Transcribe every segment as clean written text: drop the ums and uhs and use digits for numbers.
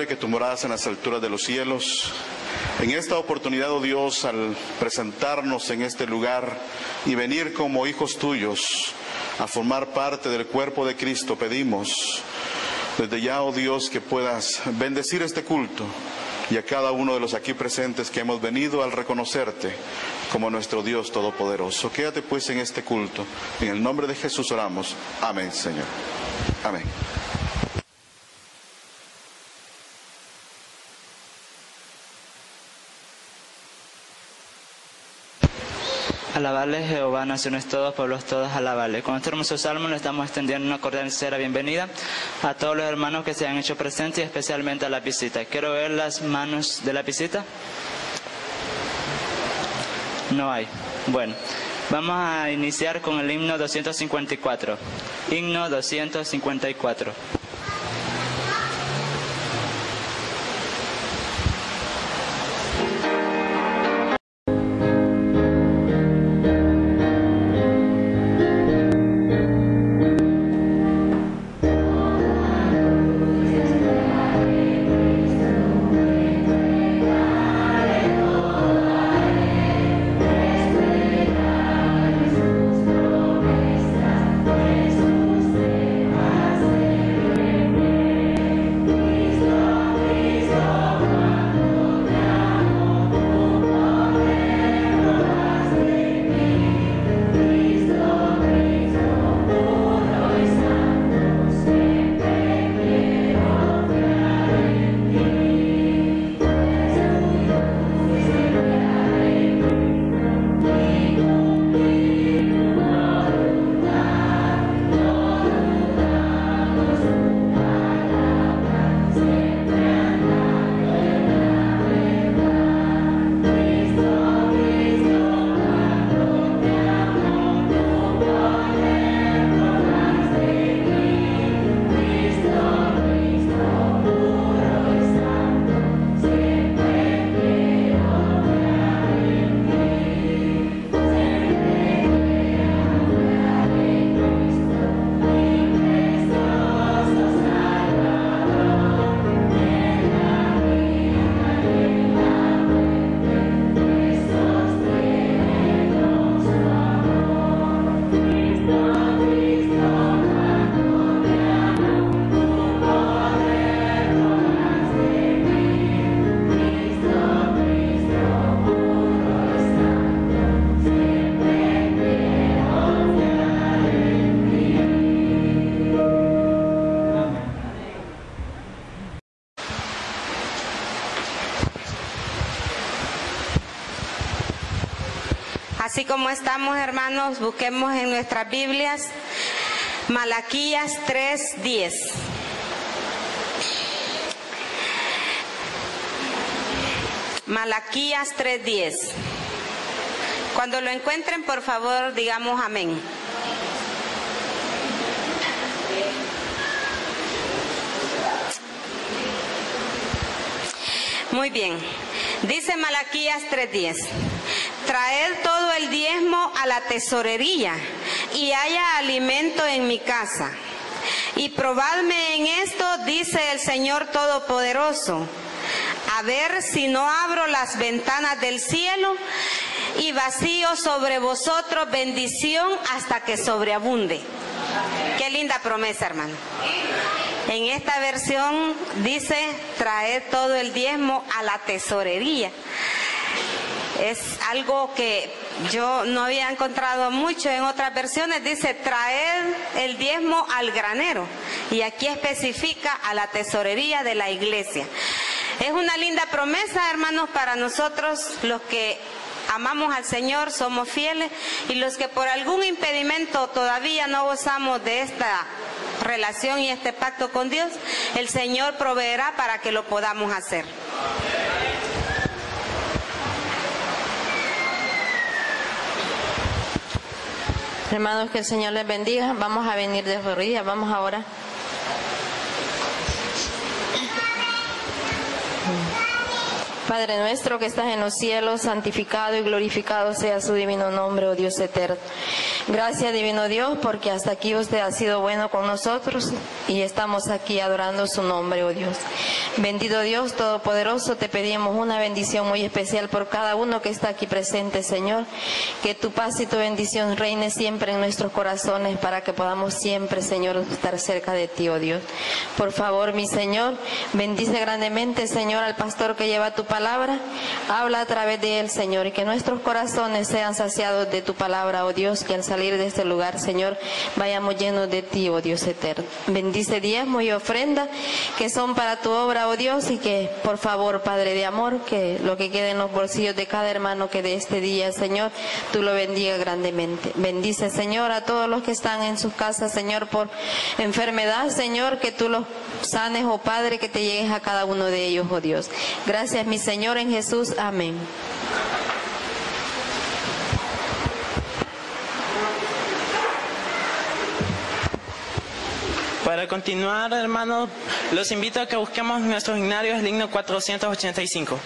Padre, que tú moras en las alturas de los cielos, en esta oportunidad, oh Dios, al presentarnos en este lugar y venir como hijos tuyos a formar parte del cuerpo de Cristo, pedimos desde ya, oh Dios, que puedas bendecir este culto y a cada uno de los aquí presentes que hemos venido al reconocerte como nuestro Dios Todopoderoso. Quédate pues en este culto. En el nombre de Jesús oramos. Amén, Señor. Amén. Alabarle Jehová, naciones todos, pueblos todos, alabarle. Con este hermoso salmo le estamos extendiendo una cordial y sincera bienvenida a todos los hermanos que se han hecho presentes y especialmente a la visita. Quiero ver las manos de la visita. No hay. Bueno, vamos a iniciar con el himno 254. Himno 254. Así como estamos, hermanos, busquemos en nuestras Biblias Malaquías 3:10. Malaquías 3:10. Cuando lo encuentren, por favor, digamos amén. Muy bien. Dice Malaquías 3:10. Traed todo el diezmo a la tesorería y haya alimento en mi casa. Y probadme en esto, dice el Señor Todopoderoso, a ver si no abro las ventanas del cielo y vacío sobre vosotros bendición hasta que sobreabunde. Qué linda promesa, hermano. En esta versión dice, traed todo el diezmo a la tesorería. Es algo que yo no había encontrado mucho en otras versiones. Dice, traed el diezmo al granero. Y aquí especifica a la tesorería de la iglesia. Es una linda promesa, hermanos, para nosotros los que amamos al Señor, somos fieles, y los que por algún impedimento todavía no gozamos de esta relación y este pacto con Dios, el Señor proveerá para que lo podamos hacer. Hermanos, que el Señor les bendiga. Vamos a venir de rodillas, vamos ahora. Padre nuestro que estás en los cielos, santificado y glorificado sea su divino nombre, oh Dios eterno. Gracias, divino Dios, porque hasta aquí usted ha sido bueno con nosotros y estamos aquí adorando su nombre, oh Dios. Bendito Dios Todopoderoso, te pedimos una bendición muy especial por cada uno que está aquí presente, Señor. Que tu paz y tu bendición reine siempre en nuestros corazones para que podamos siempre, Señor, estar cerca de ti, oh Dios. Por favor, mi Señor, bendice grandemente, Señor, al pastor que lleva tu palabra. Habla a través de él, Señor, y que nuestros corazones sean saciados de tu palabra, oh Dios, que al salir de este lugar, Señor, vayamos llenos de ti, oh Dios eterno. Bendice diezmo y ofrenda que son para tu obra, oh Dios, y que, por favor, Padre de amor, que lo que quede en los bolsillos de cada hermano que de este día, Señor, tú lo bendiga grandemente. Bendice, Señor, a todos los que están en sus casas, Señor, por enfermedad, Señor, que tú los sanes, oh Padre, que te llegues a cada uno de ellos, oh Dios. Gracias, mi Señor, en Jesús. Amén. Para continuar, hermanos, los invito a que busquemos nuestros himnarios, el himno 485.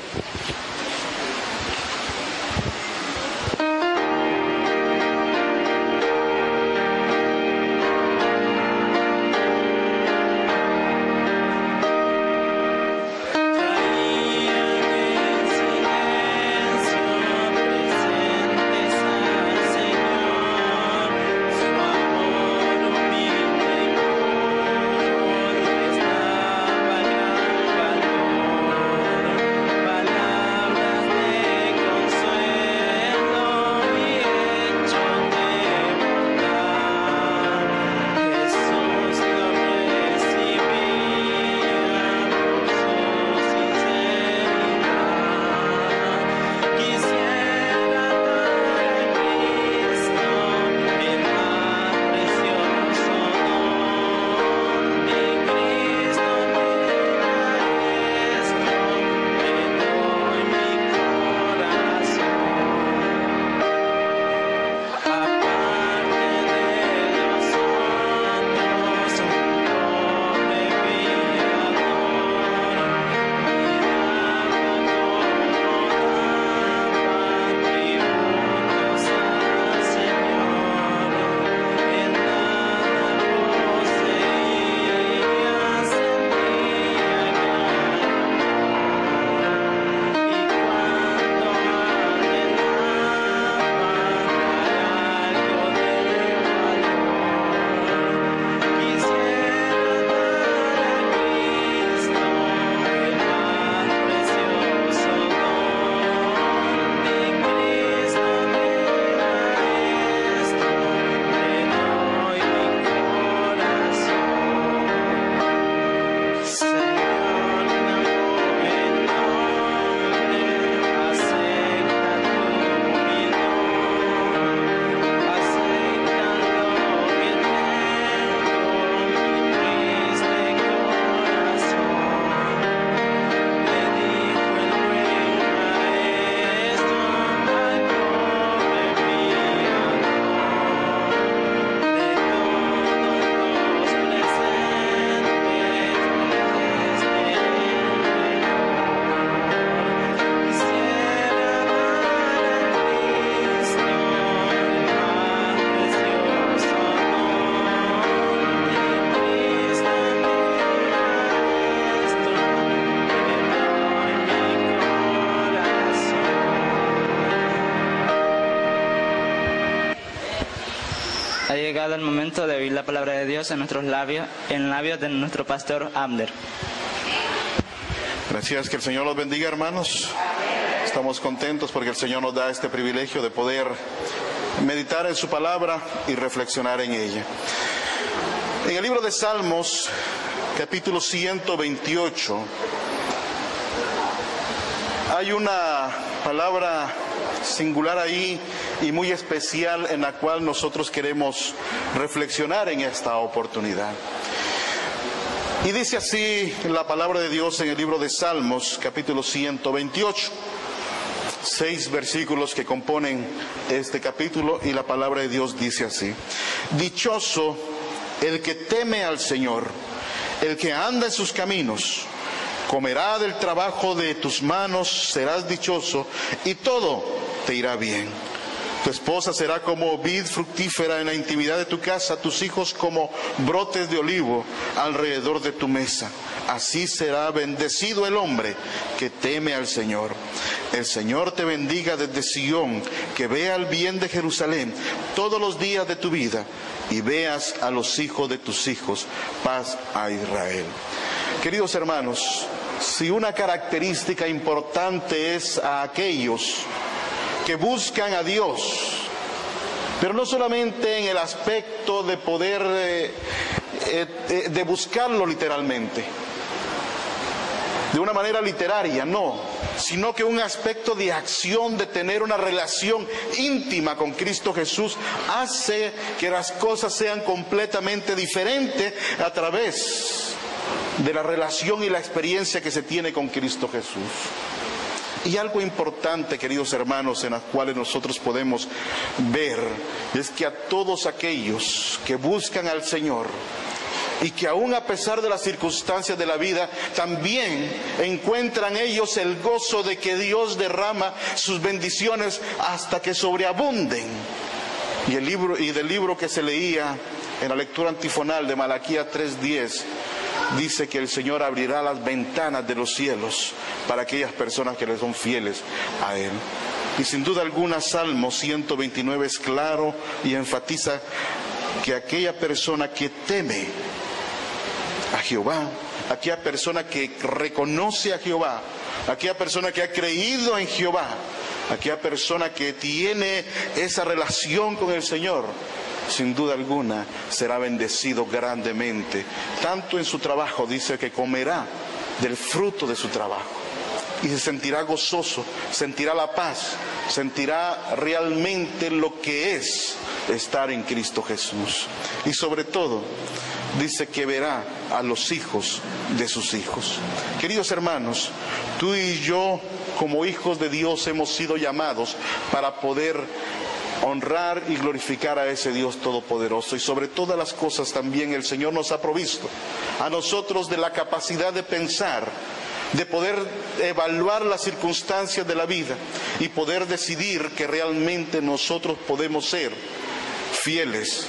Ha llegado el momento de oír la palabra de Dios en nuestros labios, en labios de nuestro pastor Abner. Gracias, que el Señor los bendiga, hermanos. Estamos contentos porque el Señor nos da este privilegio de poder meditar en su palabra y reflexionar en ella. En el libro de Salmos, capítulo 128, hay una palabra singular ahí y muy especial en la cual nosotros queremos reflexionar en esta oportunidad. Y dice así la palabra de Dios en el libro de Salmos, capítulo 128. 6 versículos que componen este capítulo, y la palabra de Dios dice así: dichoso el que teme al Señor, el que anda en sus caminos. comerá del trabajo de tus manos, serás dichoso y todo te irá bien. Tu esposa será como vid fructífera en la intimidad de tu casa, tus hijos como brotes de olivo alrededor de tu mesa. Así será bendecido el hombre que teme al Señor. El Señor te bendiga desde Sión, que vea el bien de Jerusalén todos los días de tu vida y veas a los hijos de tus hijos. Paz a Israel. Queridos hermanos, si una característica importante es a aquellos que buscan a Dios, pero no solamente en el aspecto de poder, de buscarlo literalmente, de una manera literaria, no, sino que un aspecto de acción, de tener una relación íntima con Cristo Jesús, hace que las cosas sean completamente diferentes a través de la relación y la experiencia que se tiene con Cristo Jesús. Y algo importante, queridos hermanos, en las cuales nosotros podemos ver, es que a todos aquellos que buscan al Señor, y que aún a pesar de las circunstancias de la vida, también encuentran ellos el gozo de que Dios derrama sus bendiciones hasta que sobreabunden. Y del libro que se leía en la lectura antifonal de Malaquías 3:10, dice que el Señor abrirá las ventanas de los cielos para aquellas personas que le son fieles a Él. Y sin duda alguna, Salmo 129 es claro y enfatiza que aquella persona que teme a Jehová, aquella persona que reconoce a Jehová, aquella persona que ha creído en Jehová, aquella persona que tiene esa relación con el Señor, sin duda alguna será bendecido grandemente. Tanto en su trabajo, dice que comerá del fruto de su trabajo y se sentirá gozoso, sentirá la paz, sentirá realmente lo que es estar en Cristo Jesús. Y sobre todo, dice que verá a los hijos de sus hijos. Queridos hermanos, tú y yo como hijos de Dios hemos sido llamados para poder honrar y glorificar a ese Dios todopoderoso. Y sobre todas las cosas también el Señor nos ha provisto a nosotros de la capacidad de pensar, de poder evaluar las circunstancias de la vida y poder decidir que realmente nosotros podemos ser fieles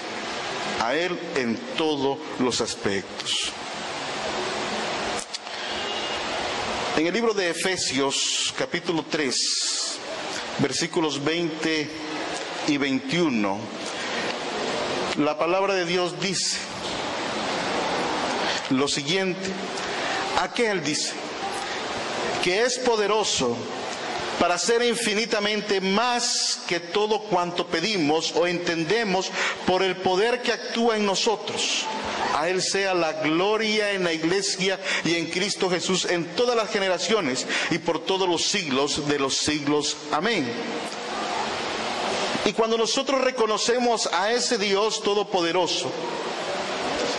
a Él en todos los aspectos. En el libro de Efesios, capítulo 3, versículos 20 y 21, la palabra de Dios dice lo siguiente: aquel dice que es poderoso para hacer infinitamente más que todo cuanto pedimos o entendemos por el poder que actúa en nosotros. A Él sea la gloria en la iglesia y en Cristo Jesús en todas las generaciones y por todos los siglos de los siglos. Amén. Y cuando nosotros reconocemos a ese Dios todopoderoso,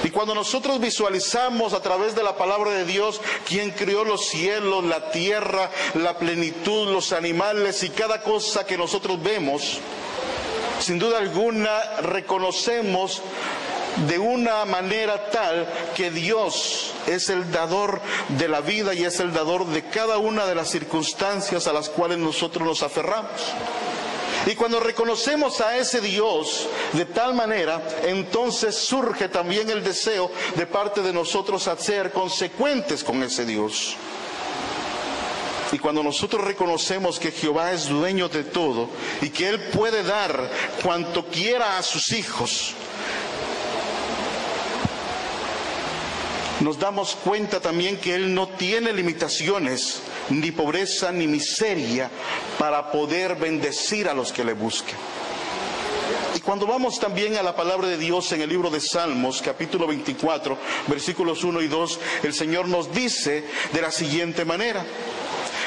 y cuando nosotros visualizamos a través de la palabra de Dios quien creó los cielos, la tierra, la plenitud, los animales y cada cosa que nosotros vemos, sin duda alguna reconocemos de una manera tal que Dios es el dador de la vida y es el dador de cada una de las circunstancias a las cuales nosotros nos aferramos. Y cuando reconocemos a ese Dios de tal manera, entonces surge también el deseo de parte de nosotros a ser consecuentes con ese Dios. Y cuando nosotros reconocemos que Jehová es dueño de todo y que Él puede dar cuanto quiera a sus hijos, nos damos cuenta también que Él no tiene limitaciones, ni pobreza, ni miseria, para poder bendecir a los que le busquen. Y cuando vamos también a la palabra de Dios en el libro de Salmos, capítulo 24, versículos 1 y 2, el Señor nos dice de la siguiente manera: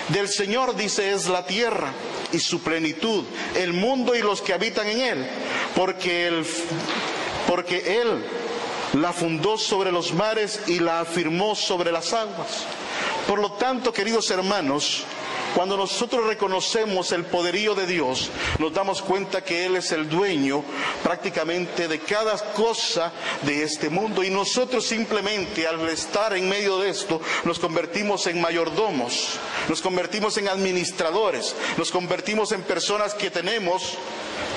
del Señor, dice, es la tierra y su plenitud, el mundo y los que habitan en él, porque Él la fundó sobre los mares y la afirmó sobre las aguas. Por lo tanto, queridos hermanos, Cuando nosotros reconocemos el poderío de Dios, nos damos cuenta que Él es el dueño prácticamente de cada cosa de este mundo, y nosotros simplemente al estar en medio de esto nos convertimos en mayordomos, nos convertimos en administradores, nos convertimos en personas que tenemos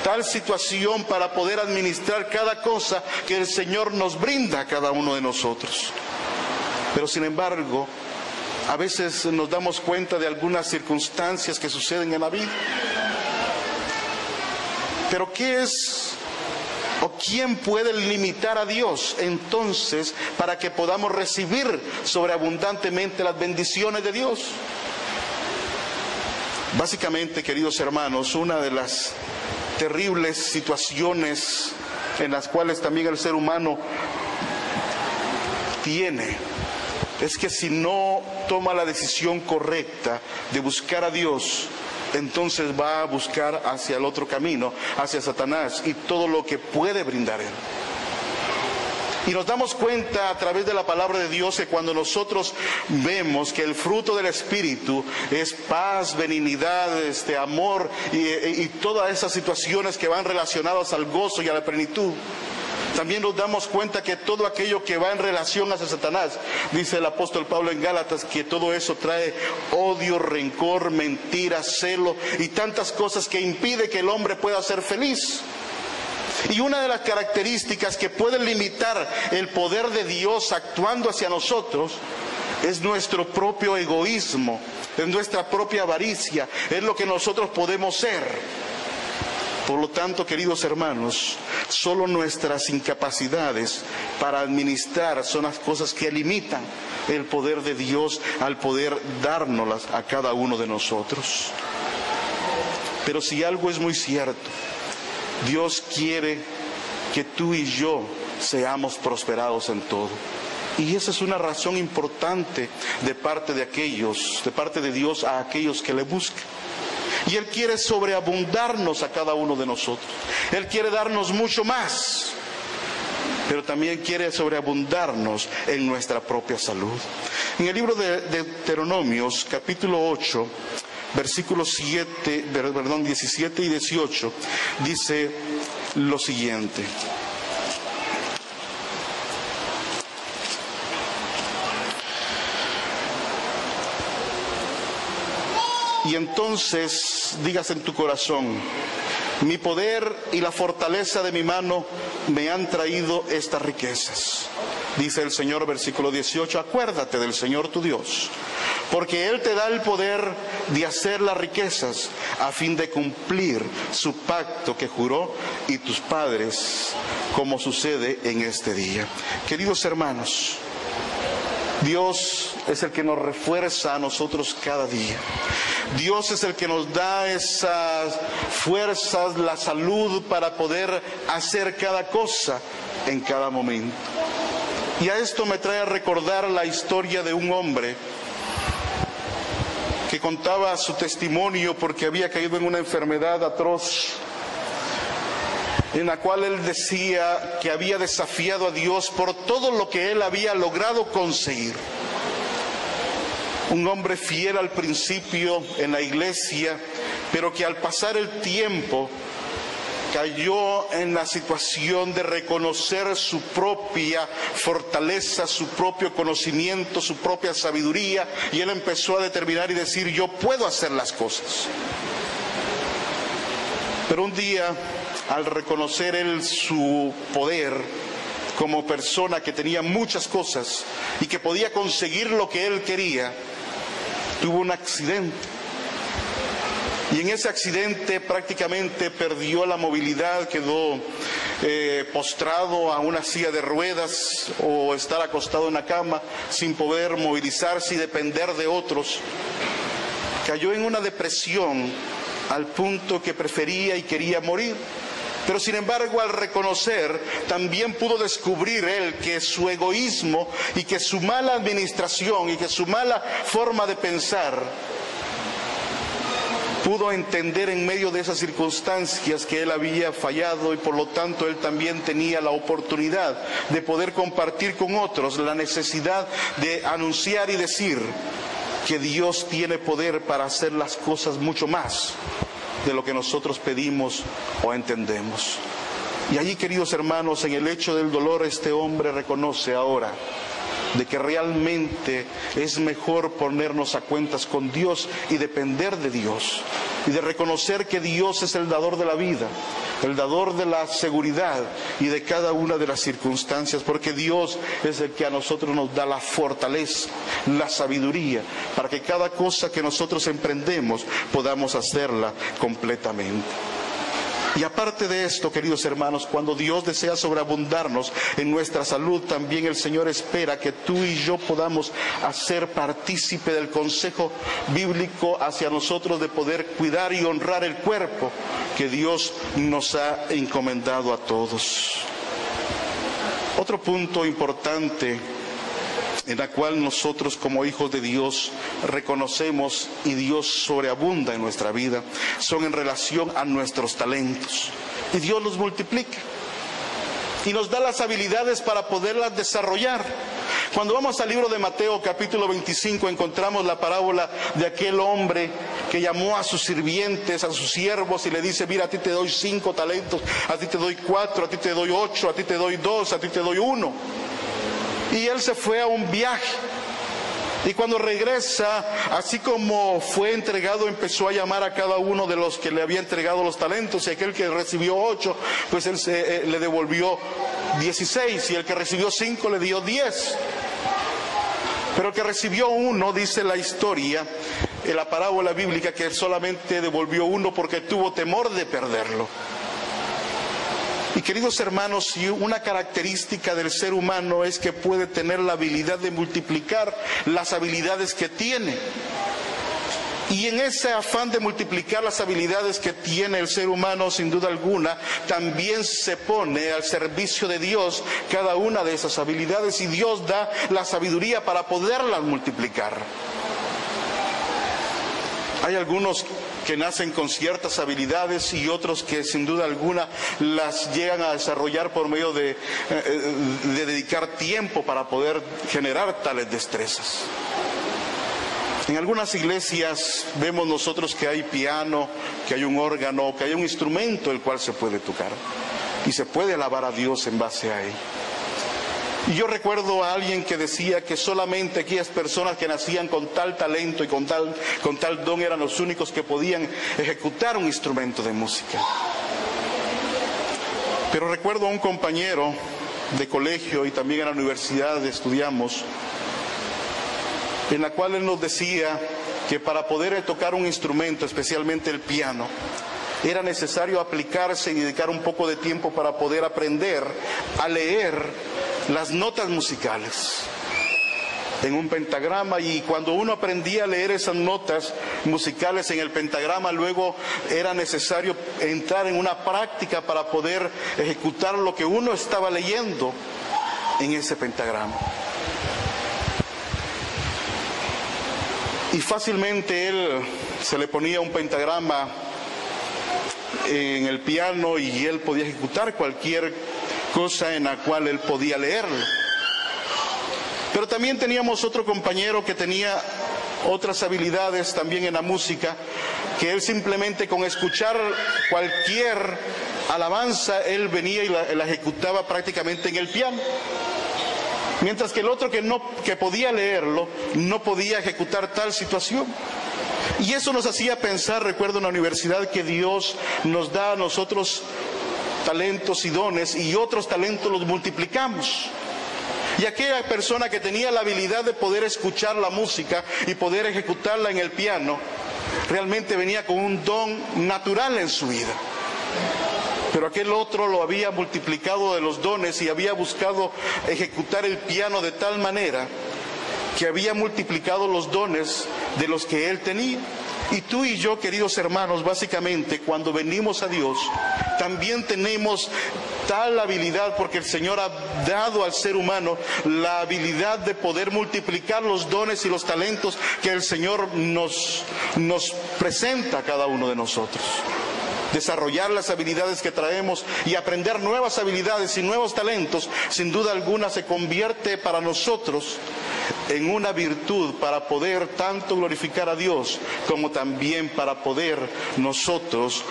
tal situación para poder administrar cada cosa que el Señor nos brinda a cada uno de nosotros. Pero sin embargo, a veces nos damos cuenta de algunas circunstancias que suceden en la vida. Pero ¿qué es o quién puede limitar a Dios entonces para que podamos recibir sobreabundantemente las bendiciones de Dios? Básicamente, queridos hermanos, una de las terribles situaciones en las cuales también el ser humano tiene es que si no toma la decisión correcta de buscar a Dios, entonces va a buscar hacia el otro camino, hacia Satanás y todo lo que puede brindar él. Y nos damos cuenta a través de la palabra de Dios que cuando nosotros vemos que el fruto del Espíritu es paz, benignidad, amor y todas esas situaciones que van relacionadas al gozo y a la plenitud, también nos damos cuenta que todo aquello que va en relación hacia Satanás, dice el apóstol Pablo en Gálatas, que todo eso trae odio, rencor, mentira, celo y tantas cosas que impide que el hombre pueda ser feliz. Y una de las características que puede limitar el poder de Dios actuando hacia nosotros es nuestro propio egoísmo, es nuestra propia avaricia, es lo que nosotros podemos ser. Por lo tanto, queridos hermanos, solo nuestras incapacidades para administrar son las cosas que limitan el poder de Dios al poder dárnoslas a cada uno de nosotros. Pero si algo es muy cierto, Dios quiere que tú y yo seamos prosperados en todo. Y esa es una razón importante de parte de Dios a aquellos que le buscan. Y Él quiere sobreabundarnos a cada uno de nosotros. Él quiere darnos mucho más, pero también quiere sobreabundarnos en nuestra propia salud. En el libro de Deuteronomios, capítulo 8, versículos 17 y 18, dice lo siguiente. Y entonces digas en tu corazón: mi poder y la fortaleza de mi mano me han traído estas riquezas. Dice el Señor, versículo 18, acuérdate del Señor tu Dios, porque Él te da el poder de hacer las riquezas a fin de cumplir su pacto que juró y tus padres, como sucede en este día. Queridos hermanos, Dios es el que nos refuerza a nosotros cada día. Dios es el que nos da esas fuerzas, la salud para poder hacer cada cosa en cada momento. Y a esto me trae a recordar la historia de un hombre que contaba su testimonio porque había caído en una enfermedad atroz, en la cual él decía que había desafiado a Dios por todo lo que él había logrado conseguir. Un hombre fiel al principio en la iglesia, pero que al pasar el tiempo cayó en la situación de reconocer su propia fortaleza, su propio conocimiento, su propia sabiduría, y él empezó a determinar y decir: yo puedo hacer las cosas. Pero un día, al reconocer él su poder como persona que tenía muchas cosas y que podía conseguir lo que él quería, tuvo un accidente. Y en ese accidente prácticamente perdió la movilidad, quedó postrado a una silla de ruedas o estar acostado en la cama sin poder movilizarse y depender de otros. Cayó en una depresión al punto que prefería y quería morir. Pero sin embargo, al reconocer, también pudo descubrir él que su egoísmo y que su mala administración y que su mala forma de pensar, pudo entender en medio de esas circunstancias que él había fallado, y por lo tanto él también tenía la oportunidad de poder compartir con otros la necesidad de anunciar y decir que Dios tiene poder para hacer las cosas mucho más de lo que nosotros pedimos o entendemos. Y allí, queridos hermanos, en el hecho del dolor, este hombre reconoce ahora de que realmente es mejor ponernos a cuentas con Dios y depender de Dios, y de reconocer que Dios es el dador de la vida, el dador de la seguridad y de cada una de las circunstancias, porque Dios es el que a nosotros nos da la fortaleza, la sabiduría, para que cada cosa que nosotros emprendemos podamos hacerla completamente. Y aparte de esto, queridos hermanos, cuando Dios desea sobreabundarnos en nuestra salud, también el Señor espera que tú y yo podamos hacer partícipe del consejo bíblico hacia nosotros de poder cuidar y honrar el cuerpo que Dios nos ha encomendado a todos. Otro punto importante en la cual nosotros como hijos de Dios reconocemos y Dios sobreabunda en nuestra vida, son en relación a nuestros talentos. Y Dios los multiplica y nos da las habilidades para poderlas desarrollar. Cuando vamos al libro de Mateo capítulo 25 encontramos la parábola de aquel hombre que llamó a sus sirvientes, a sus siervos, y le dice: mira, a ti te doy 5 talentos, a ti te doy 4, a ti te doy 8, a ti te doy 2, a ti te doy 1. Y él se fue a un viaje, y cuando regresa, así como fue entregado, empezó a llamar a cada uno de los que le había entregado los talentos, y aquel que recibió 8, pues él le devolvió 16, y el que recibió 5 le dio 10. Pero el que recibió 1, dice la historia, en la parábola bíblica, que él solamente devolvió 1 porque tuvo temor de perderlo. Y queridos hermanos, una característica del ser humano es que puede tener la habilidad de multiplicar las habilidades que tiene. Y en ese afán de multiplicar las habilidades que tiene el ser humano, sin duda alguna, también se pone al servicio de Dios cada una de esas habilidades, y Dios da la sabiduría para poderlas multiplicar. Hay algunos que nacen con ciertas habilidades y otros que sin duda alguna las llegan a desarrollar por medio de dedicar tiempo para poder generar tales destrezas. En algunas iglesias vemos nosotros que hay piano, que hay un órgano, que hay un instrumento el cual se puede tocar y se puede alabar a Dios en base a él. Y yo recuerdo a alguien que decía que solamente aquellas personas que nacían con tal talento y con tal don eran los únicos que podían ejecutar un instrumento de música. Pero recuerdo a un compañero de colegio y también en la universidad estudiamos, en la cual él nos decía que para poder tocar un instrumento, especialmente el piano, era necesario aplicarse y dedicar un poco de tiempo para poder aprender a leer las notas musicales en un pentagrama, y cuando uno aprendía a leer esas notas musicales en el pentagrama, luego era necesario entrar en una práctica para poder ejecutar lo que uno estaba leyendo en ese pentagrama. Y fácilmente él se le ponía un pentagrama en el piano y él podía ejecutar cualquier cosa en la cual él podía leerlo. Pero también teníamos otro compañero que tenía otras habilidades también en la música, que él simplemente con escuchar cualquier alabanza, él venía y la ejecutaba prácticamente en el piano. Mientras que el otro que podía leerlo, no podía ejecutar tal situación. Y eso nos hacía pensar, recuerdo en la universidad, que Dios nos da a nosotros talentos y dones, y otros talentos los multiplicamos. Y aquella persona que tenía la habilidad de poder escuchar la música y poder ejecutarla en el piano, realmente venía con un don natural en su vida. Pero aquel otro lo había multiplicado de los dones y había buscado ejecutar el piano de tal manera que había multiplicado los dones de los que él tenía. Y tú y yo, queridos hermanos, básicamente cuando venimos a Dios, también tenemos tal habilidad, porque el Señor ha dado al ser humano la habilidad de poder multiplicar los dones y los talentos que el Señor nos presenta a cada uno de nosotros. Desarrollar las habilidades que traemos y aprender nuevas habilidades y nuevos talentos, sin duda alguna se convierte para nosotros en una virtud para poder tanto glorificar a Dios como también para poder nosotros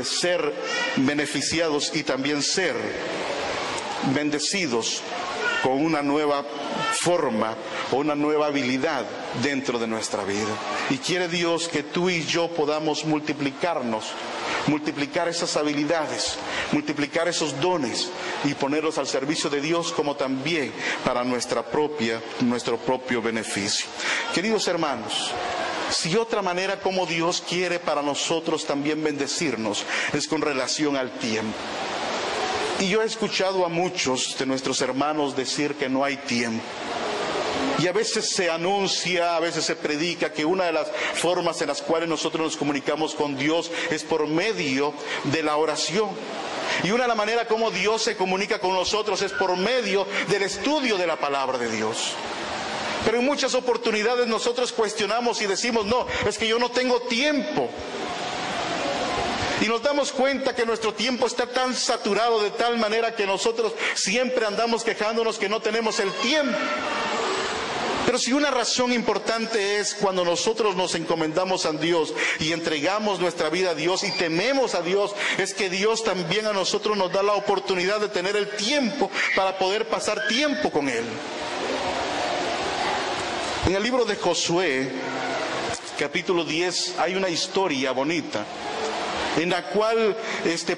ser beneficiados y también ser bendecidos con una nueva forma o una nueva habilidad dentro de nuestra vida. Y quiere Dios que tú y yo podamos multiplicarnos, multiplicar esas habilidades, multiplicar esos dones y ponerlos al servicio de Dios como también para nuestro propio beneficio. Queridos hermanos, si otra manera como Dios quiere para nosotros también bendecirnos es con relación al tiempo. Y yo he escuchado a muchos de nuestros hermanos decir que no hay tiempo. Y a veces se anuncia, a veces se predica que una de las formas en las cuales nosotros nos comunicamos con Dios es por medio de la oración. Y una de las maneras como Dios se comunica con nosotros es por medio del estudio de la palabra de Dios. Pero en muchas oportunidades nosotros cuestionamos y decimos, no, es que yo no tengo tiempo. Y nos damos cuenta que nuestro tiempo está tan saturado de tal manera que nosotros siempre andamos quejándonos que no tenemos el tiempo. Pero si una razón importante es cuando nosotros nos encomendamos a Dios y entregamos nuestra vida a Dios y tememos a Dios, es que Dios también a nosotros nos da la oportunidad de tener el tiempo para poder pasar tiempo con Él. En el libro de Josué, capítulo 10, hay una historia bonita en la cual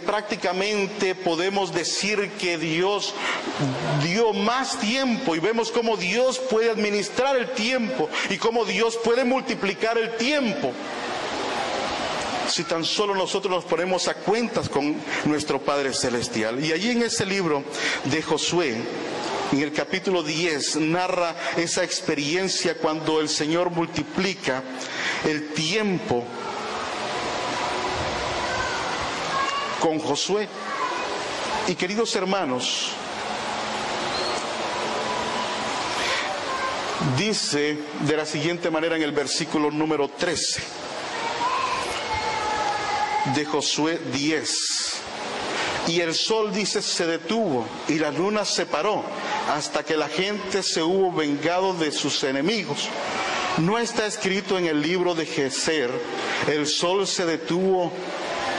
prácticamente podemos decir que Dios dio más tiempo y vemos cómo Dios puede administrar el tiempo y cómo Dios puede multiplicar el tiempo. Si tan solo nosotros nos ponemos a cuentas con nuestro Padre Celestial. Y allí en ese libro de Josué, en el capítulo 10, narra esa experiencia cuando el Señor multiplica el tiempo con Josué. Y queridos hermanos, dice de la siguiente manera en el versículo número 13 de Josué 10: y el sol, dice, se detuvo y la luna se paró hasta que la gente se hubo vengado de sus enemigos. ¿No está escrito en el libro de Geser: el sol se detuvo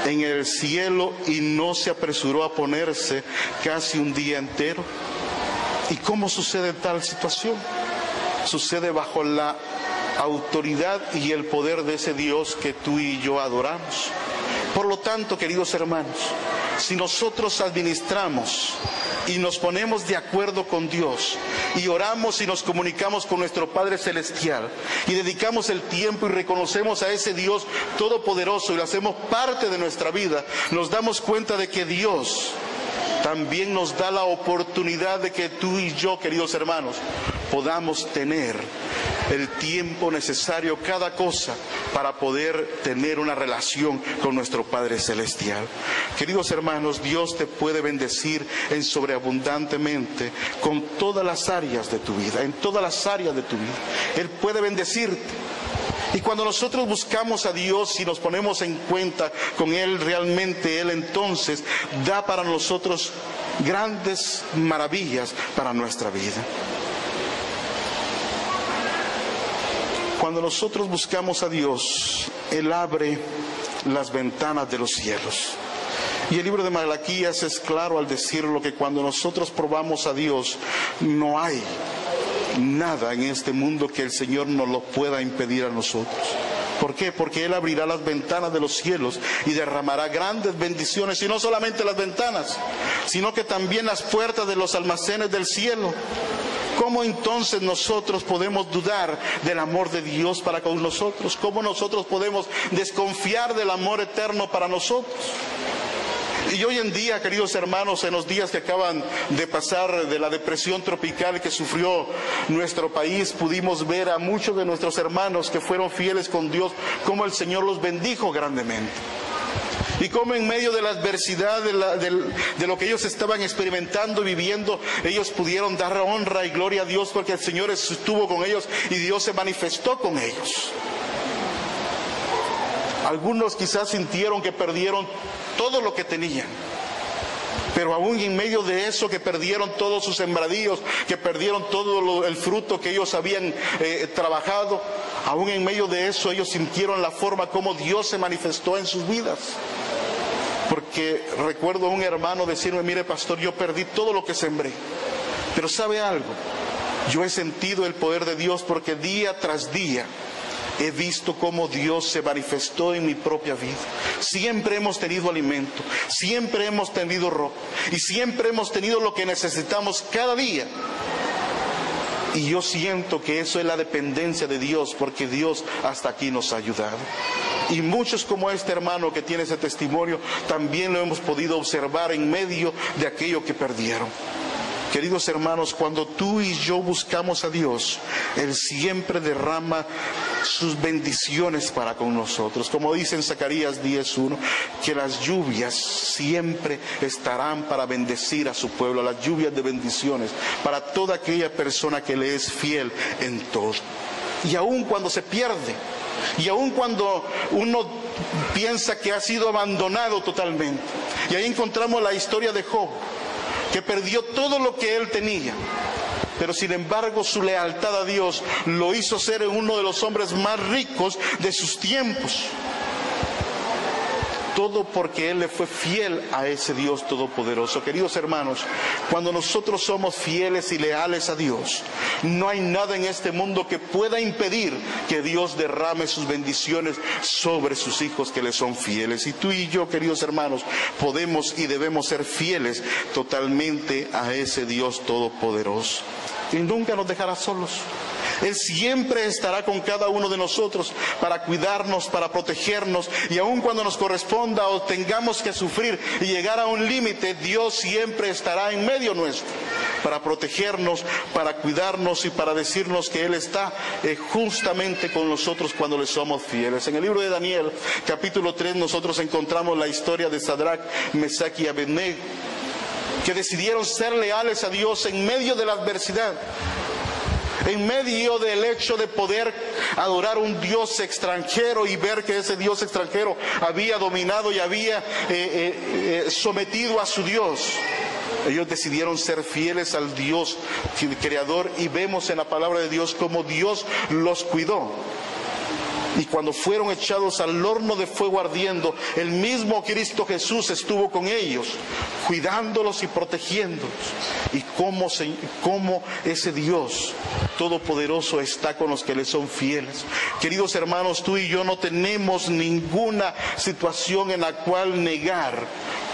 en el cielo y no se apresuró a ponerse casi un día entero? ¿Y cómo sucede tal situación? Sucede bajo la autoridad y el poder de ese Dios que tú y yo adoramos. Por lo tanto, queridos hermanos, si nosotros administramos y nos ponemos de acuerdo con Dios y oramos y nos comunicamos con nuestro Padre Celestial y dedicamos el tiempo y reconocemos a ese Dios todopoderoso y lo hacemos parte de nuestra vida, nos damos cuenta de que Dios también nos da la oportunidad de que tú y yo, queridos hermanos, podamos tener el tiempo necesario, cada cosa, para poder tener una relación con nuestro Padre Celestial. Queridos hermanos, Dios te puede bendecir en sobreabundantemente con todas las áreas de tu vida, en todas las áreas de tu vida. Él puede bendecirte. Y cuando nosotros buscamos a Dios y nos ponemos en cuenta con Él, realmente Él entonces da para nosotros grandes maravillas para nuestra vida. Cuando nosotros buscamos a Dios, Él abre las ventanas de los cielos. Y el libro de Malaquías es claro al decirlo, que cuando nosotros probamos a Dios, no hay nada en este mundo que el Señor nos lo pueda impedir a nosotros. ¿Por qué? Porque Él abrirá las ventanas de los cielos y derramará grandes bendiciones, y no solamente las ventanas, sino que también las puertas de los almacenes del cielo. ¿Cómo entonces nosotros podemos dudar del amor de Dios para con nosotros? ¿Cómo nosotros podemos desconfiar del amor eterno para nosotros? Y hoy en día, queridos hermanos, en los días que acaban de pasar de la depresión tropical que sufrió nuestro país, pudimos ver a muchos de nuestros hermanos que fueron fieles con Dios, cómo el Señor los bendijo grandemente. Y cómo en medio de la adversidad, de lo que ellos estaban experimentando y viviendo, ellos pudieron dar honra y gloria a Dios porque el Señor estuvo con ellos y Dios se manifestó con ellos. Algunos quizás sintieron que perdieron todo lo que tenían. Pero aún en medio de eso, que perdieron todos sus sembradíos, que perdieron todo el fruto que ellos habían trabajado, aún en medio de eso ellos sintieron la forma como Dios se manifestó en sus vidas. Porque recuerdo a un hermano decirme: mire, pastor, yo perdí todo lo que sembré, pero ¿sabe algo? Yo he sentido el poder de Dios, porque día tras día he visto cómo Dios se manifestó en mi propia vida. Siempre hemos tenido alimento, siempre hemos tenido ropa, y siempre hemos tenido lo que necesitamos cada día. Y yo siento que eso es la dependencia de Dios, porque Dios hasta aquí nos ha ayudado. Y muchos como este hermano que tiene ese testimonio, también lo hemos podido observar en medio de aquello que perdieron. Queridos hermanos, cuando tú y yo buscamos a Dios, Él siempre derrama sus bendiciones para con nosotros. Como dice en Zacarías 10:1, que las lluvias siempre estarán para bendecir a su pueblo, las lluvias de bendiciones para toda aquella persona que le es fiel en todo. Y aun cuando se pierde, y aun cuando uno piensa que ha sido abandonado totalmente, y ahí encontramos la historia de Job, que perdió todo lo que él tenía, pero sin embargo su lealtad a Dios lo hizo ser uno de los hombres más ricos de sus tiempos. Todo porque él le fue fiel a ese Dios todopoderoso. Queridos hermanos, cuando nosotros somos fieles y leales a Dios, no hay nada en este mundo que pueda impedir que Dios derrame sus bendiciones sobre sus hijos que le son fieles. Y tú y yo, queridos hermanos, podemos y debemos ser fieles totalmente a ese Dios todopoderoso. Y nunca nos dejará solos. Él siempre estará con cada uno de nosotros para cuidarnos, para protegernos, y aun cuando nos corresponda o tengamos que sufrir y llegar a un límite, Dios siempre estará en medio nuestro para protegernos, para cuidarnos y para decirnos que Él está justamente con nosotros cuando le somos fieles. En el libro de Daniel, capítulo 3, nosotros encontramos la historia de Sadrach, Mesach y Abednego, que decidieron ser leales a Dios en medio de la adversidad, en medio del hecho de poder adorar un Dios extranjero y ver que ese Dios extranjero había dominado y había sometido a su Dios. Ellos decidieron ser fieles al Dios creador, y vemos en la palabra de Dios cómo Dios los cuidó. Y cuando fueron echados al horno de fuego ardiendo, el mismo Cristo Jesús estuvo con ellos, cuidándolos y protegiéndolos. Y cómo ese Dios todopoderoso está con los que le son fieles. Queridos hermanos, tú y yo no tenemos ninguna situación en la cual negar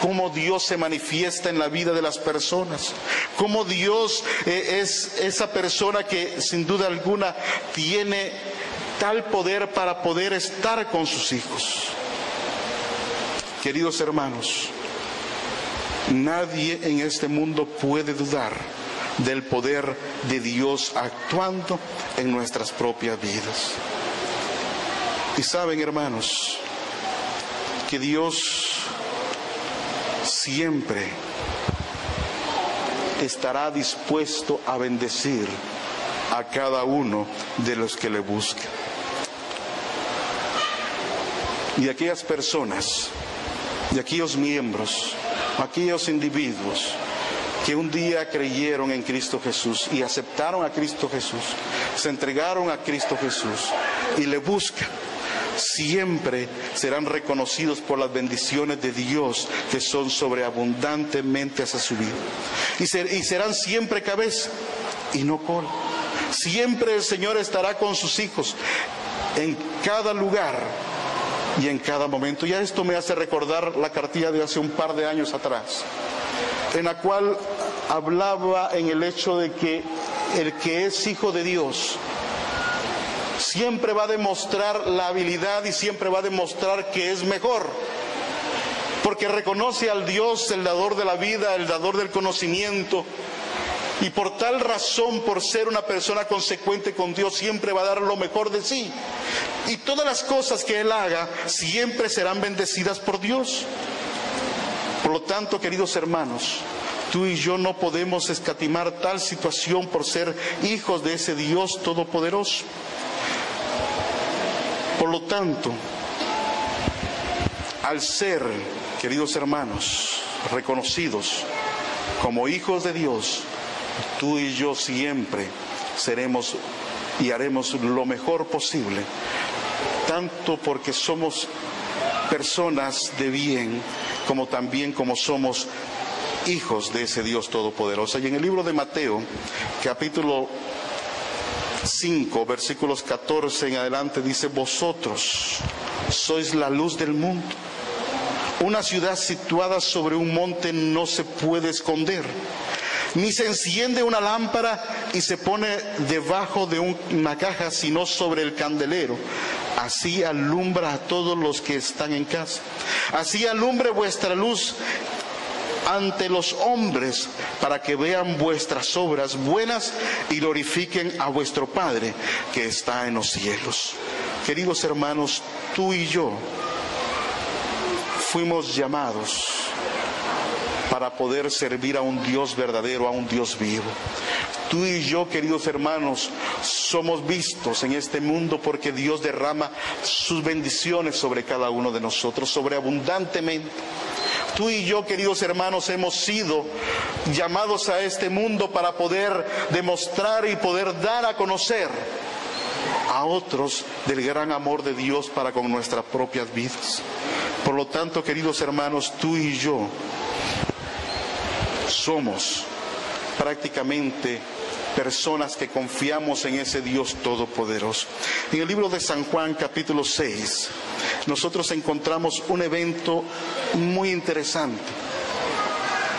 cómo Dios se manifiesta en la vida de las personas, cómo Dios es esa persona que sin duda alguna tiene tal poder para poder estar con sus hijos. Queridos hermanos, nadie en este mundo puede dudar del poder de Dios actuando en nuestras propias vidas. Y saben, hermanos, que Dios siempre estará dispuesto a bendecir a cada uno de los que le busquen. Y aquellas personas, y aquellos miembros, aquellos individuos que un día creyeron en Cristo Jesús y aceptaron a Cristo Jesús, se entregaron a Cristo Jesús y le buscan, siempre serán reconocidos por las bendiciones de Dios que son sobreabundantemente hacia su vida. Y serán siempre cabeza y no cola. Siempre el Señor estará con sus hijos en cada lugar y en cada momento. Ya esto me hace recordar la cartilla de hace un par de años atrás, en la cual hablaba en el hecho de que el que es hijo de Dios siempre va a demostrar la habilidad y siempre va a demostrar que es mejor, porque reconoce al Dios, el dador de la vida, el dador del conocimiento, y por tal razón, por ser una persona consecuente con Dios, siempre va a dar lo mejor de sí. Y todas las cosas que Él haga siempre serán bendecidas por Dios. Por lo tanto, queridos hermanos, tú y yo no podemos escatimar tal situación por ser hijos de ese Dios todopoderoso. Por lo tanto, al ser Queridos hermanos, reconocidos como hijos de Dios, tú y yo siempre seremos y haremos lo mejor posible, tanto porque somos personas de bien, como también como somos hijos de ese Dios todopoderoso. Y en el libro de Mateo, capítulo 5, versículos 14 en adelante, dice: vosotros sois la luz del mundo. Una ciudad situada sobre un monte no se puede esconder, ni se enciende una lámpara y se pone debajo de una caja, sino sobre el candelero. Así alumbra a todos los que están en casa. Así alumbre vuestra luz ante los hombres, para que vean vuestras obras buenas y glorifiquen a vuestro Padre que está en los cielos. Queridos hermanos, tú y yo fuimos llamados para poder servir a un Dios verdadero, a un Dios vivo. Tú y yo, queridos hermanos, somos vistos en este mundo porque Dios derrama sus bendiciones sobre cada uno de nosotros, sobreabundantemente. Tú y yo, queridos hermanos, hemos sido llamados a este mundo para poder demostrar y poder dar a conocer a otros del gran amor de Dios para con nuestras propias vidas. Por lo tanto, queridos hermanos, tú y yo somos prácticamente personas que confiamos en ese Dios todopoderoso. En el libro de San Juan, capítulo 6, nosotros encontramos un evento muy interesante,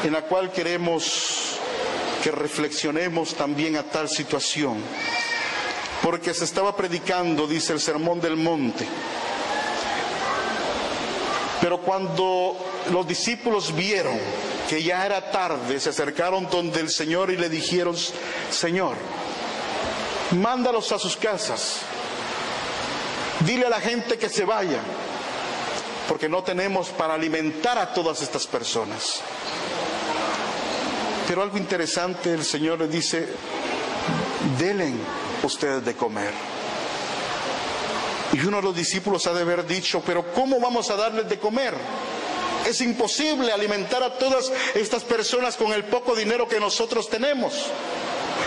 en la cual queremos que reflexionemos también a tal situación, porque se estaba predicando, dice, el Sermón del Monte. Pero cuando los discípulos vieron que ya era tarde, se acercaron donde el Señor y le dijeron: Señor, mándalos a sus casas, dile a la gente que se vaya, porque no tenemos para alimentar a todas estas personas. Pero algo interesante, el Señor les dice: denle ustedes de comer. Y uno de los discípulos ha de haber dicho: pero ¿cómo vamos a darles de comer? Es imposible alimentar a todas estas personas con el poco dinero que nosotros tenemos.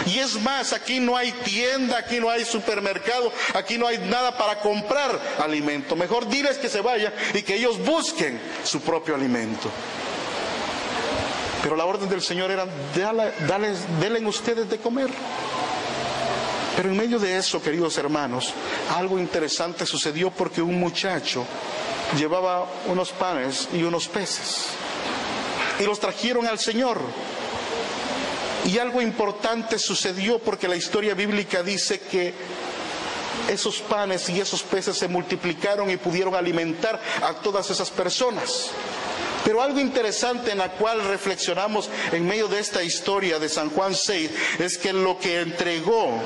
Y es más, aquí no hay tienda, aquí no hay supermercado, aquí no hay nada para comprar alimento. Mejor diles que se vayan y que ellos busquen su propio alimento. Pero la orden del Señor era: denle ustedes de comer. Pero en medio de eso, queridos hermanos, algo interesante sucedió, porque un muchacho llevaba unos panes y unos peces y los trajeron al Señor. Y algo importante sucedió, porque la historia bíblica dice que esos panes y esos peces se multiplicaron y pudieron alimentar a todas esas personas. Pero algo interesante en la cual reflexionamos en medio de esta historia de San Juan 6 es que lo que entregó,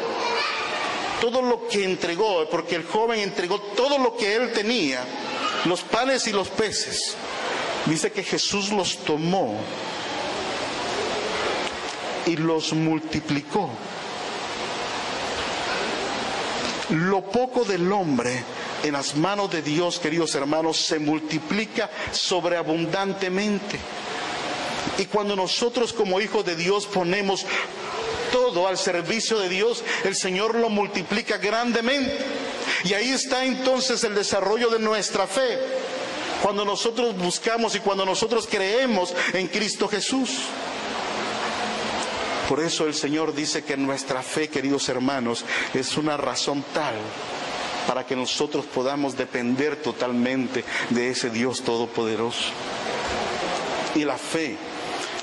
todo lo que entregó, porque el joven entregó todo lo que él tenía, los panes y los peces, dice que Jesús los tomó y los multiplicó. Lo poco del hombre en las manos de Dios, queridos hermanos, se multiplica sobreabundantemente. Y cuando nosotros como hijos de Dios ponemos todo al servicio de Dios, el Señor lo multiplica grandemente. Y ahí está entonces el desarrollo de nuestra fe, cuando nosotros buscamos y cuando nosotros creemos en Cristo Jesús. Por eso el Señor dice que nuestra fe, queridos hermanos, es una razón tal para que nosotros podamos depender totalmente de ese Dios todopoderoso. Y la fe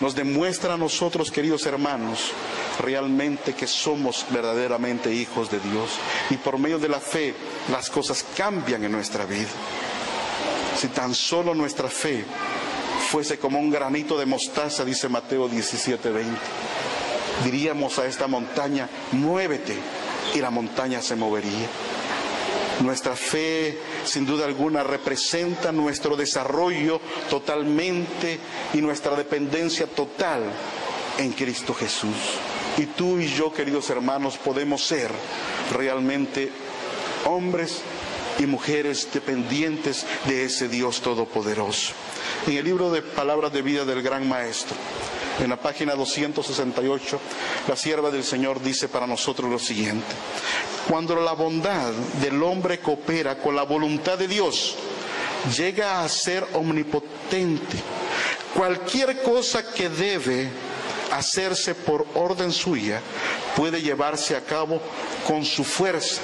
nos demuestra a nosotros, queridos hermanos, realmente que somos verdaderamente hijos de Dios. Y por medio de la fe las cosas cambian en nuestra vida. Si tan solo nuestra fe fuese como un granito de mostaza, dice Mateo 17:20, diríamos a esta montaña: muévete, y la montaña se movería. Nuestra fe, sin duda alguna, representa nuestro desarrollo totalmente y nuestra dependencia total en Cristo Jesús. Y tú y yo, queridos hermanos, podemos ser realmente hombres y mujeres dependientes de ese Dios todopoderoso. En el libro de Palabras de Vida del Gran Maestro, en la página 268, la sierva del Señor dice para nosotros lo siguiente: cuando la bondad del hombre coopera con la voluntad de Dios, llega a ser omnipotente. Cualquier cosa que debe hacerse por orden suya puede llevarse a cabo con su fuerza.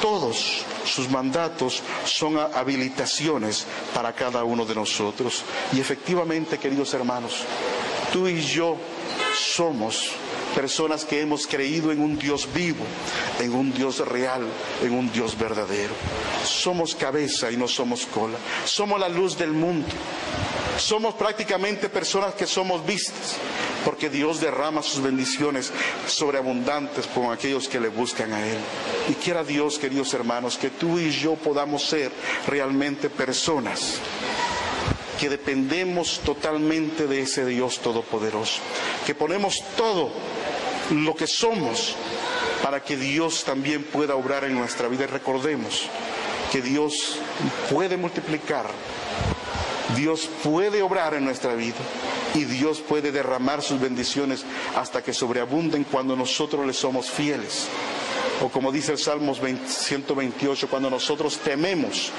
Todos sus mandatos son habilitaciones para cada uno de nosotros. Y efectivamente, queridos hermanos, tú y yo somos personas que hemos creído en un Dios vivo, en un Dios real, en un Dios verdadero. Somos cabeza y no somos cola. Somos la luz del mundo. Somos prácticamente personas que somos vistas, porque Dios derrama sus bendiciones sobreabundantes con aquellos que le buscan a Él. Y quiera Dios, queridos hermanos, que tú y yo podamos ser realmente personas que dependemos totalmente de ese Dios todopoderoso, que ponemos todo lo que somos para que Dios también pueda obrar en nuestra vida. Y recordemos que Dios puede multiplicar, Dios puede obrar en nuestra vida y Dios puede derramar sus bendiciones hasta que sobreabunden cuando nosotros le somos fieles. O como dice el Salmos 128, cuando nosotros tememos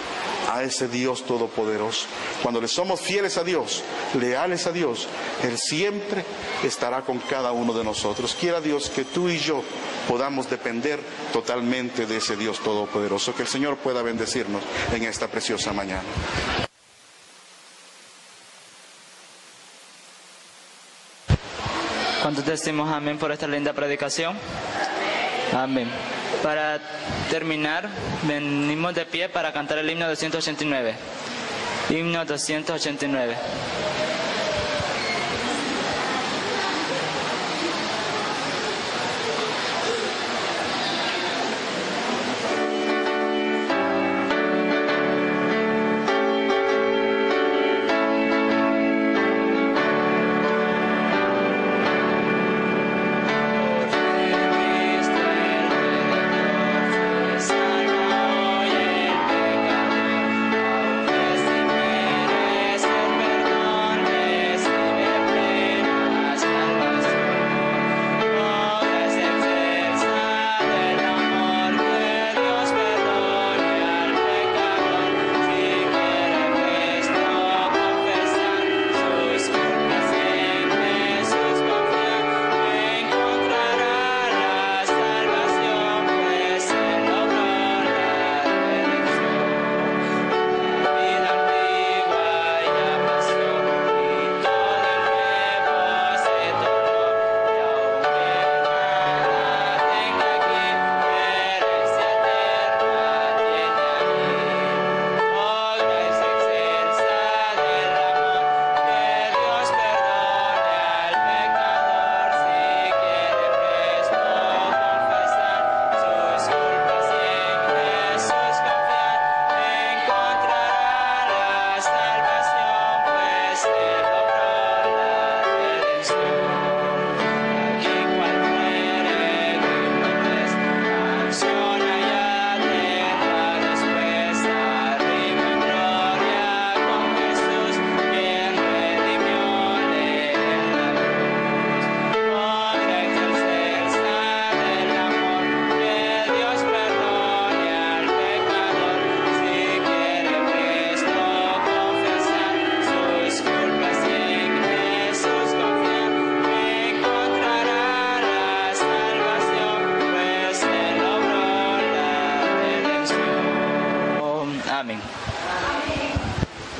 a ese Dios todopoderoso. Cuando le somos fieles a Dios, leales a Dios, Él siempre estará con cada uno de nosotros. Quiera Dios que tú y yo podamos depender totalmente de ese Dios todopoderoso. Que el Señor pueda bendecirnos en esta preciosa mañana. ¿Cuántos decimos amén por esta linda predicación? Amén. Para terminar, venimos de pie para cantar el himno 289. Himno 289.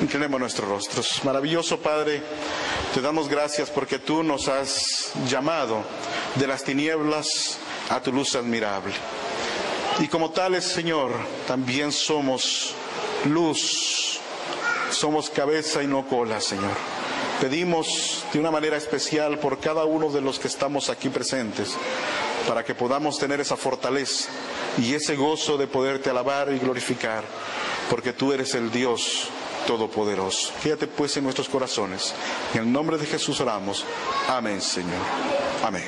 Inclinemos nuestros rostros. Maravilloso Padre, te damos gracias porque tú nos has llamado de las tinieblas a tu luz admirable. Y como tales, Señor, también somos luz, somos cabeza y no cola, Señor. Pedimos de una manera especial por cada uno de los que estamos aquí presentes, para que podamos tener esa fortaleza y ese gozo de poderte alabar y glorificar, porque tú eres el Dios todopoderoso. Quédate pues en nuestros corazones. En el nombre de Jesús oramos. Amén, Señor. Amén.